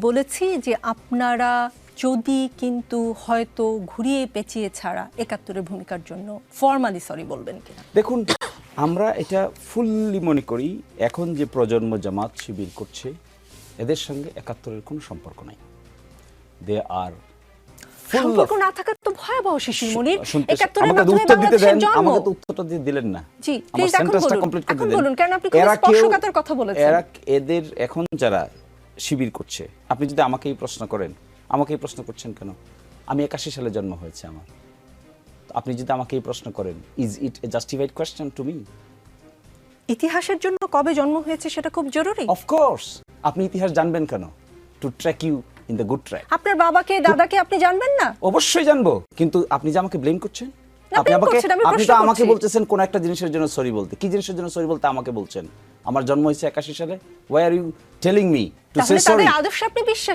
বলেছি যে আপনারা যদি কিন্তু হয়তো ঘুরিয়ে পেঁচিয়ে ছাড়া ৭১-এর ভূমিকার জন্য ফর্মালি সরি বলবেন কিনা? দেখুন, আমরা এটা ফুললি মনে করি এখন যে প্রজন্ম জামাত শিবির করছে এদের সঙ্গে ৭১-এর কোনো সম্পর্ক নাই। দে আর সম্পর্ক না থাকার তো ভয়াবহ শিশির মনির। ৭১-এর আমাকে মাধ্যমে উত্তর দিতে দেন, বাংলাদেশের জন্ম। আমাকে তো উত্তরটা দিয়ে দিলেন না। জি, আমার প্লিজ এখন সেন্টেন্সটা বলুন। কমপ্লিট করতে এখন দেন। বলুন, কারণ আপনি খুব স্পর্শকাতর কথা বলেছেন। এদের এখন যারা শিবির করছে, আপনি যদি আমাকেই প্রশ্ন করেন, আমাকেই প্রশ্ন করছেন কেন? আমি ৮১ সালে জন্ম হয়েছে আমার। আপনি যদি আমাকেই প্রশ্ন করেন, is it A justified question to me? ইতিহাসের জন্য কবে জন্ম হয়েছে সেটা খুব জরুরি। অফকোর্স। আপনি ইতিহাস জানবেন কেন? To track you in the good track. আপনার বাবাকে দাদাকে আপনি জানবেন না? অবশ্যই জানবো, কিন্তু আপনি যে আমাকে ব্লেম করছেন, না, আপনি blame আমাকে করছি না, আমি আপনি প্রশ্ন তো আমাকে করছি। বলতেছেন কোন একটা জিনিসের জন্য সরি বলতে। কি জিনিসের জন্য সরি বলতে আমাকে বলছেন? আমার জন্ম হয়েছে ৮১ সালে। Why are you telling me to say তাহলে সরি? তাদের আদর্শে আপনি বিশ্বাসী?